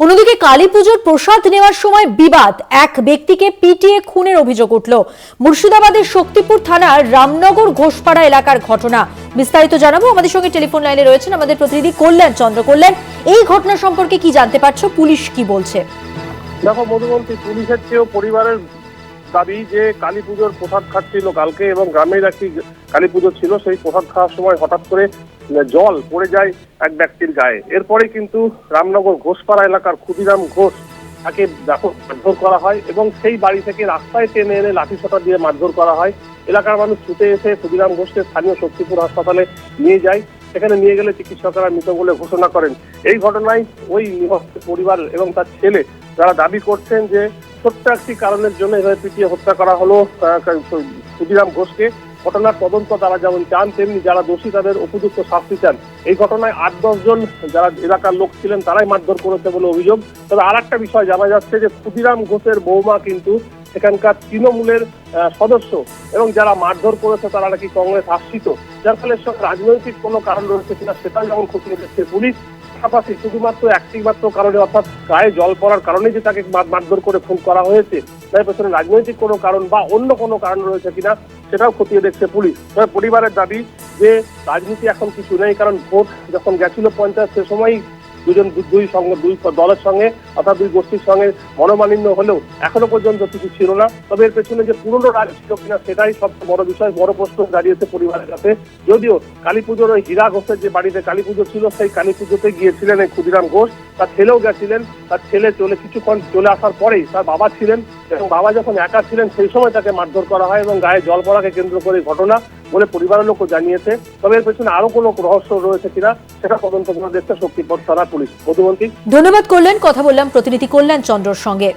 অন্যদিকে কালী পুজোর প্রসাদ নেওয়ার সময় বিবাদ, এক ব্যক্তিকে পিটিয়ে খুনের অভিযোগ উঠল। মুর্শিদাবাদের শক্তিপুর থানার রামনগর ঘোষপাড়া এলাকার ঘটনা। বিস্তারিত জানাবো, আমাদের সঙ্গে টেলিফোন লাইনে রয়েছেন আমাদের প্রতিনিধি কল্যাণ চন্দ্র। কল্যাণ, এই ঘটনা সম্পর্কে কি জানতে পারছো, পুলিশ কি বলছে? দেখো মধুবন্তী, পুলিশের চেয়েও পরিবারের দাবি যে কালী পুজোর প্রসাদ খাচ্ছিল কালকে, এবং গ্রামের একটি কালী পুজো ছিল। সেই প্রসাদ খাওয়ার সময় হঠাৎ করে জল পড়ে যায় এক ব্যক্তির গায়ে। এরপরে কিন্তু রামনগর ঘোষপাড়া এলাকার ক্ষুদিরাম ঘোষ তাকে ব্যাপক মারধর করা হয় এবং সেই বাড়ি থেকে রাস্তায় টেনে এনে লাঠিসোঁটা দিয়ে মারধর করা হয়। এলাকার মানুষ ছুটে এসে ক্ষুদিরাম ঘোষকে স্থানীয় শক্তিপুর হাসপাতালে নিয়ে যায়। সেখানে নিয়ে গেলে চিকিৎসকরা মৃত বলে ঘোষণা করেন। এই ঘটনায় ওই নিহতের পরিবার এবং তার ছেলে যারা দাবি করছেন যে ছোট্ট একটি কারণের জন্য এভাবে পিটিয়ে হত্যা করা হলো ক্ষুদিরাম ঘোষকে। ঘটনার তদন্ত তারা যেমন চান, তেমনি যারা দোষী তাদের উপযুক্ত শাস্তি চান। এই ঘটনায় 8-10 জন যারা এলাকার লোক ছিলেন তারাই মারধর করেছে বলে অভিযোগ। তবে আর একটা বিষয় জানা যাচ্ছে যে ক্ষুদিরাম ঘোষের বৌমা কিন্তু সেখানকার তৃণমূলের সদস্য, এবং যারা মারধর করেছে তারা নাকি কংগ্রেস আশ্রিত, যার ফলে রাজনৈতিক কোনো কারণ রয়েছে কিনা সেটাও যেমন খতিয়ে দেখছে পুলিশ। পাশাপাশি শুধুমাত্র একটি মাত্র কারণে, অর্থাৎ গায়ে জল পড়ার কারণে যে তাকে মারধর করে খুন করা হয়েছে, তার পেছনে রাজনৈতিক কোনো কারণ বা অন্য কোনো কারণ রয়েছে কিনা সেটাও খতিয়ে দেখছে পুলিশ। তবে পরিবারের দাবি যে রাজনীতি এখন কিছু নেই, কারণ ভোট যখন গেছিল পঞ্চায়েত, সে সময়ই দুই দলের সঙ্গে অর্থাৎ দুই গোষ্ঠীর সঙ্গে মনোমালিন্য হলেও এখনো পর্যন্ত কিছু ছিল না। তবে এর পেছনে যে পুরনো রাজ ছিল কিনা সেটাই সবচেয়ে বড় বিষয়, বড় প্রশ্ন দাঁড়িয়েছে পরিবারের কাছে। যদিও কালী পুজোর ওই হীরা ঘোষের যে বাড়িতে কালী পুজো ছিল, সেই কালী পুজোতে গিয়েছিলেন এই ক্ষুদিরাম ঘোষ, তার ছেলেও গেছিলেন। তার ছেলে কিছুক্ষণ চলে আসার পরেই তার বাবা ছিলেন, এবং বাবা যখন একা ছিলেন সেই সময় তাকে মারধর করা হয় এবং গায়ে জল পড়াকে কেন্দ্র করে ঘটনা বলে পরিবারের লোকও জানিয়েছে। তবে এর পেছনে আরো কোনো রহস্য রয়েছে কিনা সেটা তদন্ত করে দেখতে শক্তিপুর থানা পুলিশ। মধুবন্তী, ধন্যবাদ কল্যাণ। কথা বললাম প্রতিনিধি কল্যাণ চন্দ্রর সঙ্গে।